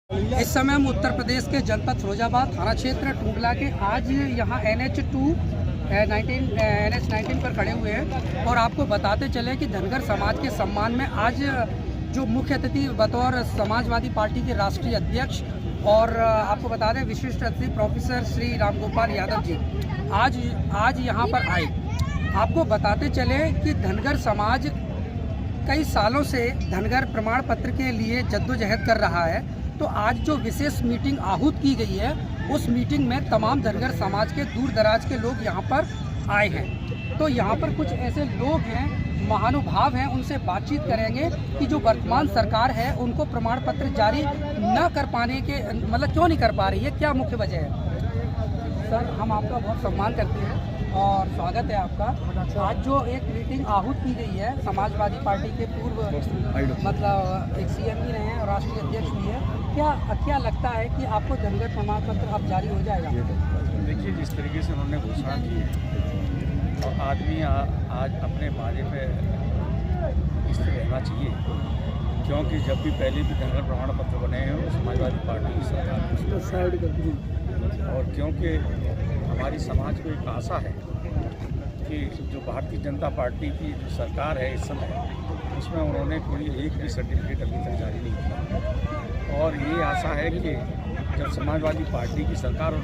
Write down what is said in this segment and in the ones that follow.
इस समय हम उत्तर प्रदेश के जनपद फिरोजाबाद थाना क्षेत्र टूंडला के आज यहाँ NH19 पर खड़े हुए हैं और आपको बताते चले कि धनगर समाज के सम्मान में आज जो मुख्य अतिथि बतौर समाजवादी पार्टी के राष्ट्रीय अध्यक्ष और आपको बता दें विशिष्ट अतिथि प्रोफेसर श्री रामगोपाल यादव जी आज यहाँ पर आए। आपको बताते चले कि धनगर समाज कई सालों से धनगर प्रमाण पत्र के लिए जद्दोजहद कर रहा है, तो आज जो विशेष मीटिंग आहूत की गई है उस मीटिंग में तमाम धनगर समाज के दूर दराज के लोग यहाँ पर आए हैं। तो यहाँ पर कुछ ऐसे लोग हैं, महानुभाव हैं, उनसे बातचीत करेंगे कि जो वर्तमान सरकार है उनको प्रमाण पत्र जारी न कर पाने के मतलब क्यों नहीं कर पा रही है, क्या मुख्य वजह है। सर, हम आपका बहुत सम्मान करते हैं और स्वागत है आपका। आज जो एक मीटिंग आहूत की गई है, समाजवादी पार्टी के पूर्व मतलब एक CM भी रहे हैं और राष्ट्रीय अध्यक्ष भी है, क्या लगता है कि आपको धनगर प्रमाण पत्र अब जारी हो जाएगा। देखिए, जिस तरीके से उन्होंने घोषणा की है और आदमी आज अपने वादे पे स्थिर रहना चाहिए, क्योंकि जब भी पहले भी धनगर प्रमाण पत्र बने हैं वो समाजवादी पार्टी की सरकार और क्योंकि हमारी समाज को एक आशा है कि जो भारतीय जनता पार्टी की जो सरकार है इस समय, उसमें उन्होंने कोई एक भी सर्टिफिकेट अभी तक जारी नहीं किया और ये आशा है कि जब समाजवादी पार्टी की सरकार और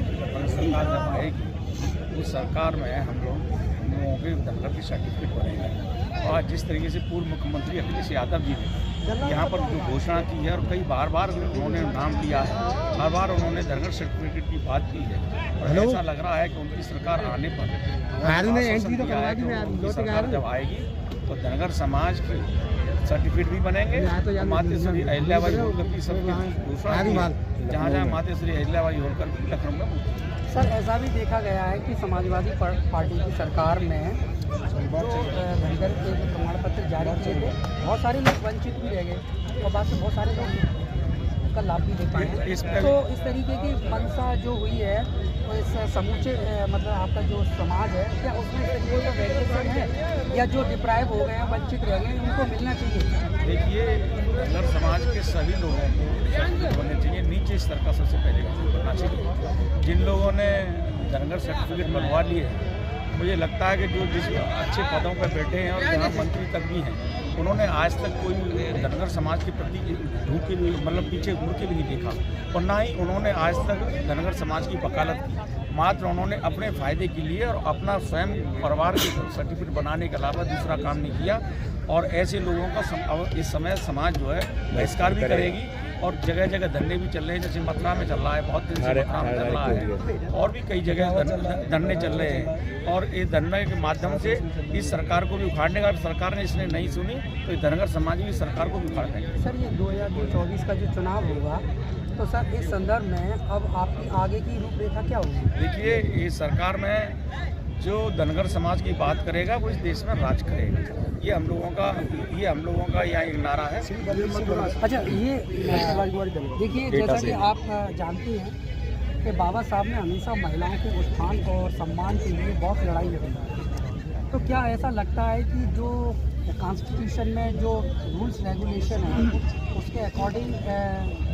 सरकार जब आएगी उस सरकार में हम लोगों के धनगर की सर्टिफिकेट बनेंगे। और जिस तरीके से पूर्व मुख्यमंत्री अखिलेश यादव जी ने यहाँ पर जो घोषणा की है और कई बार उन्होंने नाम लिया है, हर बार उन्होंने धनगर सर्टिफिकेट की बात की है और ऐसा लग रहा है कि उनकी सरकार आने पर सरकार जब आएगी तो धनगर समाज की सर्टिफिकेट भी बनेंगे। मातेश्वरी अहिल्याबाई होलकर की सब घोषणा जहाँ मातेश्वरी अहिल्याबाई होलकर भी लखनऊ में। सर, ऐसा भी देखा गया है कि समाजवादी पार्टी की सरकार में जो धनगर के प्रमाण पत्र जारी किए थे, बहुत सारे लोग वंचित भी रह गए और बाद में बहुत सारे लोग उसका लाभ भी लेते हैं। तो इस तरीके की मंशा जो हुई है तो इस समूचे मतलब आपका जो समाज है, क्या उसमें इस तरीके का वेरिएशन है या जो डिप्राइव हो गए हैं, वंचित रह गए, उनको मिलना चाहिए। देखिए, धनगर समाज के सभी लोगों को सर्टिफिकेट बनने चाहिए, नीचे स्तर का सबसे पहले बनना चाहिए। जिन लोगों ने धनगर सर्टिफिकेट बनवा लिए हैं, मुझे लगता है कि जो जिस अच्छे पदों पर बैठे हैं और जहाँ मंत्री तक भी हैं, उन्होंने आज तक कोई धनगर समाज के प्रति ढूंढ के भी मतलब पीछे घूर के भी नहीं देखा और ना ही उन्होंने आज तक धनगर समाज की वकालत की। मात्र उन्होंने अपने फ़ायदे के लिए और अपना स्वयं परिवार के सर्टिफिकेट बनाने के अलावा दूसरा काम नहीं किया और ऐसे लोगों का इस समय समाज जो है बहिष्कार भी करेगी और जगह जगह धरने भी चल रहे हैं। जैसे मथुरा में चल रहा है, बहुत दिन से मथुरा में चल रहा है और भी कई जगह धरने चल रहे हैं और ये धरने के माध्यम से इस सरकार को भी उखाड़ने का, सरकार ने इसने नहीं सुनी तो धनगर समाज भी सरकार को भी उखाड़ देंगे। सर, ये 2024 का जो चुनाव होगा तो सर इस संदर्भ में अब आपकी आगे की रूपरेखा क्या होगी। देखिए, ये सरकार में जो धनगर समाज की बात करेगा वो इस देश में राज करेगा, ये हम लोगों का यहाँ एक नारा है। अच्छा, ये देखिए, जैसा कि आप जानती हैं कि बाबा साहब ने हमेशा महिलाओं के उत्थान और सम्मान के लिए बहुत लड़ाई लड़ी है, तो क्या ऐसा लगता है कि जो कॉन्स्टिट्यूशन में जो रूल्स रेगुलेशन है उसके अकॉर्डिंग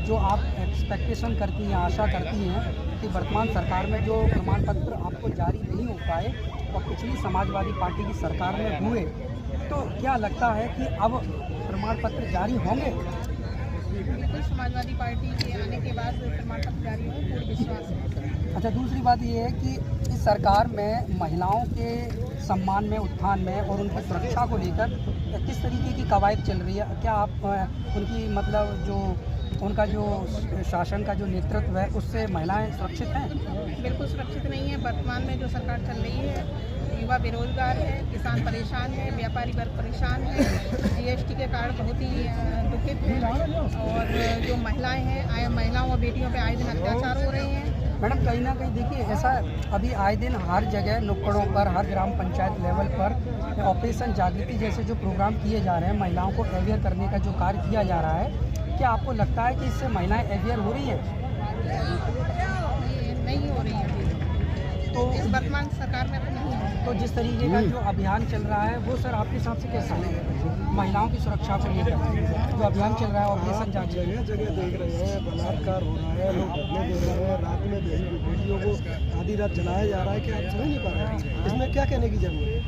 जो आप एक्सपेक्टेशन करती हैं, आशा करती हैं कि वर्तमान सरकार में जो प्रमाण पत्र आपको जारी नहीं हो पाए और पिछली समाजवादी पार्टी की सरकार में हुए, तो क्या लगता है कि अब प्रमाण पत्र जारी होंगे। बिल्कुल, समाजवादी पार्टी के आने के बाद प्रमाण पत्र जारी होंगे, पूर्ण विश्वास है। अच्छा, दूसरी बात ये है कि इस सरकार में महिलाओं के सम्मान में, उत्थान में और उनकी सुरक्षा को लेकर किस तरीके की कवायद चल रही है। क्या आप उनकी मतलब जो उनका जो शासन का जो नेतृत्व है उससे महिलाएं सुरक्षित हैं। बिल्कुल सुरक्षित नहीं है। वर्तमान में जो सरकार चल रही है, युवा बेरोजगार है, किसान परेशान है, व्यापारी वर्ग परेशान है, GST के कारण बहुत ही दुखित है और जो महिलाएं हैं, महिलाओं और बेटियों पे आए दिन अत्याचार हो रहे हैं। मैडम, कहीं ना कहीं देखिए, ऐसा अभी आए दिन हर जगह नुक्कड़ों पर, हर ग्राम पंचायत लेवल पर ऑपरेशन जागृति जैसे जो प्रोग्राम किए जा रहे हैं, महिलाओं को अवेयर करने का जो कार्य किया जा रहा है, क्या आपको लगता है कि इससे महिलाएं अवेयर हो रही हैं। नहीं हो रही है। तो इस वर्तमान सरकार में तो नहीं है। तो जिस तरीके का जो अभियान चल रहा है वो सर आपके हिसाब से कैसा है? महिलाओं की सुरक्षा को लेकर जो अभियान चल रहा है, ऑपरेशन जांच, जगह जगह देख रहे हैं बलात्कार हो रहा है, लोग धरने दे रहे हैं, रात में बेटियों को आधी रात जलाया जा रहा है कि आप समझ नहीं पा रहे हैं इसमें क्या कहने की जरूरत है?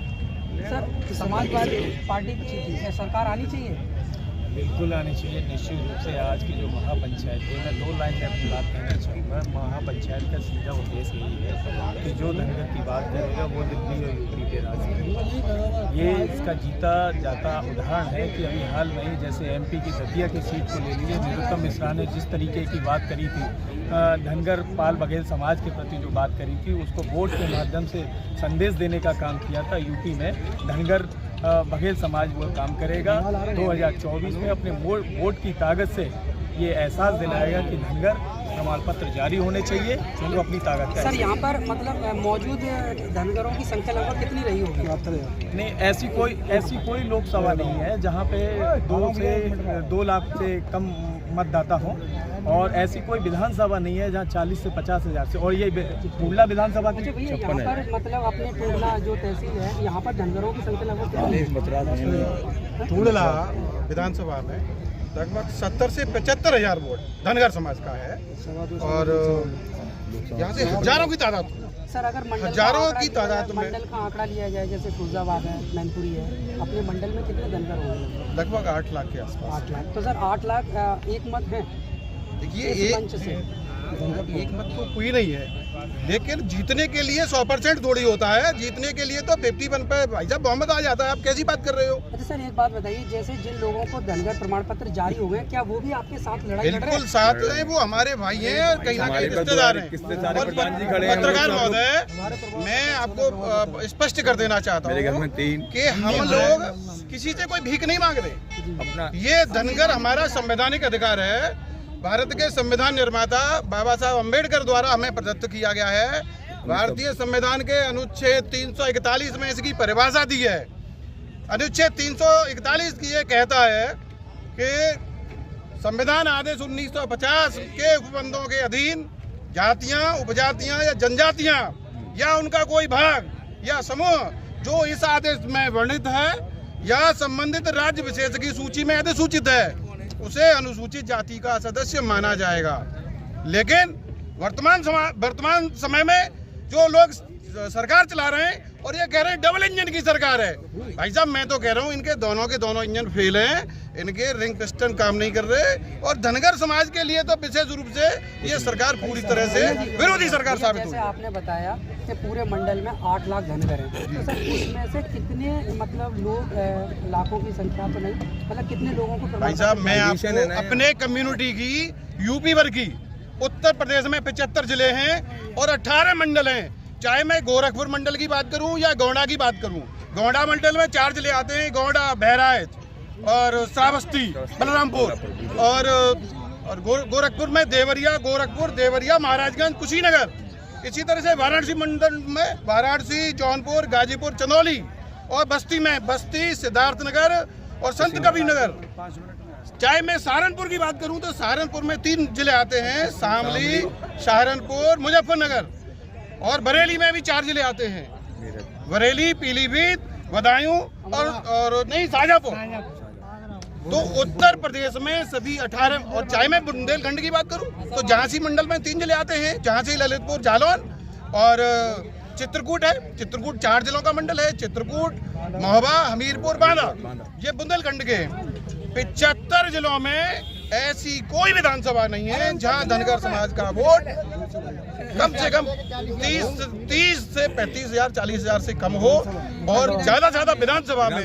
सर समाजवादी पार्टी की सरकार आनी चाहिए। बिल्कुल आनी चाहिए, निश्चित रूप से। आज की जो महापंचायत है, मैं 2 लाइन में अपनी बात कहना चाहूँगा। महापंचायत का सीधा उद्देश्य यही है कि जो धनगर की बात करेगा वो दिल्ली और यूपी के राज करेगा। ये इसका जीता जाता उदाहरण है कि अभी हाल में ही जैसे MP की दतिया की सीट को ले लीजिए, निरुत्तम मिश्रा ने जिस तरीके की बात करी थी, धनगर पाल बघेल समाज के प्रति जो बात करी थी, उसको वोट के माध्यम से संदेश देने का काम किया था। यूपी में धनगर बघेल समाज वो काम करेगा। 2024 में अपने वोट की ताकत से ये एहसास दिलाएगा कि धनगर प्रमाण पत्र जारी होने चाहिए, वो अपनी ताकत का। सर यहाँ पर मतलब मौजूद धनगरों की संख्या लगभग कितनी रही होगी? नहीं, ऐसी कोई लोकसभा नहीं है जहाँ पे 2 लाख से कम मतदाता हों, और ऐसी कोई विधानसभा नहीं है जहाँ 40 से 50 हज़ार से। और ये टूडला विधानसभा की 56 यहाँ पर मतलब अपने टूडला जो तहसील है यहाँ पर धनगरों की संख्या लगभग टूडला विधानसभा में लगभग 70 से 75 हज़ार वोट धनगर समाज का है, और यहाँ से हजारों की तादाद। सर अगर हजारों की तादाद में मंडल का आंकड़ा लिया जाए, जैसे फिरोजाबाद है, मैनपुरी है, अपने मंडल में कितने धनगर होंगे? लगभग 8 लाख के आसपास। 8 लाख। तो सर 8 लाख एक मत है। देखिए, एक मत तो कोई नहीं है, लेकिन जीतने के लिए 100% थोड़ी होता है। जीतने के लिए तो 51 पे भाई साहब बहुमत आ जाता है। आप कैसी बात कर रहे हो? अच्छा सर एक बात बताइए, जैसे जिन लोगों को धनगर प्रमाण पत्र जारी हो गए, क्या वो भी आपके साथ लड़ाई लड़ रहे हैं? बिल्कुल साथ हैं, वो हमारे भाई हैं, कहीं ना कहीं रिश्तेदार हैं। और पत्रकार महोदय, मैं आपको स्पष्ट कर देना चाहता हूँ कि हम लोग किसी से कोई भीख नहीं मांग रहे। ये धनगर हमारा संवैधानिक अधिकार है। भारत के संविधान निर्माता बाबा साहब अम्बेडकर द्वारा हमें प्रदत्त किया गया है। भारतीय संविधान के अनुच्छेद 341 में इसकी परिभाषा दी है। अनुच्छेद 341 की ये कहता है कि संविधान आदेश 1950 के उपबंधों के अधीन जातियां, उपजातियां या जनजातियां या उनका कोई भाग या समूह जो इस आदेश में वर्णित है या संबंधित राज्य विशेष की सूची में अधिसूचित है, उसे अनुसूचित जाति का सदस्य माना जाएगा। लेकिन वर्तमान समय में जो लोग सरकार चला रहे हैं और ये कह रहे हैं डबल इंजन की सरकार है, भाई साहब मैं तो कह रहा हूँ इनके दोनों के दोनों इंजन फेल हैं। इनके रिंग पिस्टन काम नहीं कर रहे, और धनगर समाज के लिए तो विशेष रूप से ये सरकार पूरी तरह से विरोधी सरकार साबित हुई। जैसे आपने बताया कि पूरे मंडल में 8 लाख धनगर हैं, तो सर उसमें से कितने मतलब लोग, लाखों की संख्या तो नहीं, मतलब कितने लोगों को? भाई साहब मैं आपको अपने कम्युनिटी की यूपी भर की, उत्तर प्रदेश में 75 जिले हैं और 18 मंडल हैं। चाहे मैं गोरखपुर मंडल की बात करूं या गोंडा की बात करूं, गोंडा मंडल में 4 जिले आते हैं, गोंडा, बहराइच और श्रावस्ती, बलरामपुर, और गोरखपुर में गोरखपुर, देवरिया, महाराजगंज, कुशीनगर। इसी तरह से वाराणसी मंडल में वाराणसी, जौनपुर, गाजीपुर, चंदौली, और बस्ती में बस्ती, सिद्धार्थनगर और संत कबीरनगर। चाहे मैं सहारनपुर की बात करूं तो सहारनपुर में 3 जिले आते हैं, शामली, सहारनपुर, मुजफ्फरनगर, और बरेली में भी 4 जिले आते हैं, बरेली, पीलीभीत, बदायूं और नहीं शाजापुर। तो उत्तर प्रदेश में सभी 18, और चाहे मैं बुंदेलखंड की बात करूं तो झांसी मंडल में 3 जिले आते हैं, झांसी, ललितपुर, जालौन और चित्रकूट है। चित्रकूट 4 जिलों का मंडल है, चित्रकूट, महोबा, हमीरपुर, बांदा, ये बुंदेलखंड के। 75 जिलों में ऐसी कोई विधानसभा नहीं है जहां धनगर समाज का वोट कम से कम 30 से 35 हज़ार, 40 हज़ार से कम हो, और ज्यादा से ज्यादा विधानसभा में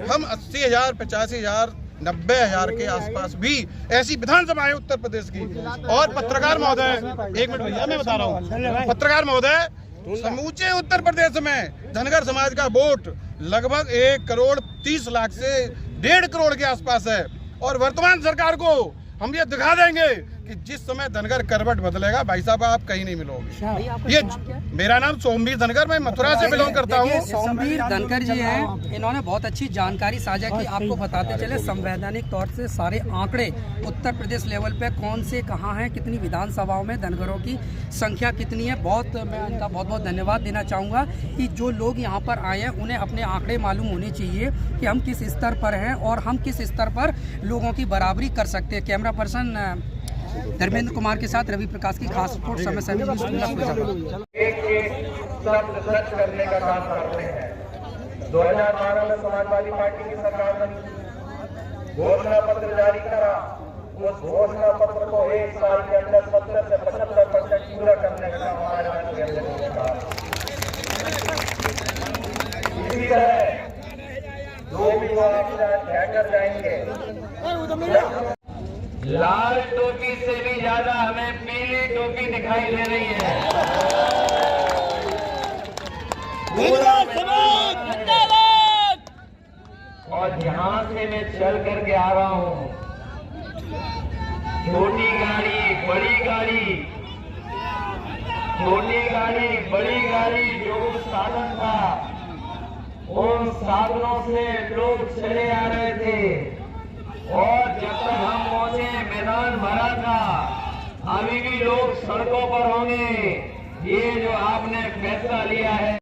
हम 80 हज़ार, 85 हज़ार, 90 हज़ार के आसपास भी ऐसी विधानसभा है उत्तर प्रदेश की। और पत्रकार महोदय, 1 मिनट भैया मैं बता रहा हूँ, पत्रकार महोदय, समूचे उत्तर प्रदेश में धनगर समाज का वोट लगभग 1 करोड़ 30 लाख से 1.5 करोड़ के आसपास है। और वर्तमान सरकार को हम ये दिखा देंगे कि जिस समय धनगर करवट बदलेगा भाई साहब आप कहीं नहीं मिलोगे। ये मेरा नाम सोमवीर धनगर, मैं मथुरा से बिलोंग करता हूँ। सोमवीर धनगर जी हैं, इन्होंने बहुत अच्छी जानकारी साझा की। आपको बताते चले संवैधानिक तौर से सारे आंकड़े उत्तर प्रदेश लेवल पे कौन से कहाँ हैं, कितनी विधानसभाओं में धनगरों की संख्या कितनी है। मैं इनका बहुत बहुत धन्यवाद देना चाहूँगा कि जो लोग यहाँ पर आए हैं उन्हें अपने आंकड़े मालूम होने चाहिए कि हम किस स्तर पर हैं और हम किस स्तर पर लोगों की बराबरी कर सकते हैं। कैमरा पर्सन धर्मेंद्र कुमार के साथ रवि प्रकाश की खास रिपोर्ट, समय से न्यूज़ शब्द सच करने का काम करते हैं। 2012 में समाजवादी पार्टी की सरकार ने घोषणा पत्र जारी करा। उस घोषणा पत्र को 1 साल के अंदर 70 से 75% पूरा करने का काम हमारे राज्य के अंदर होगा। इसी तरह जो भी कहकर जाएंगे, लाल टोपी से भी ज्यादा हमें पीली टोपी दिखाई दे रही है। और यहाँ से मैं चल करके आ रहा हूँ, छोटी गाड़ी बड़ी गाड़ी, छोटी गाड़ी बड़ी गाड़ी जो साधन था उन साधनों से लोग चले आ रहे थे। और जब तक हम पहुंचे मैदान भरा था, अभी भी लोग सड़कों पर होंगे। ये जो आपने फैसला लिया है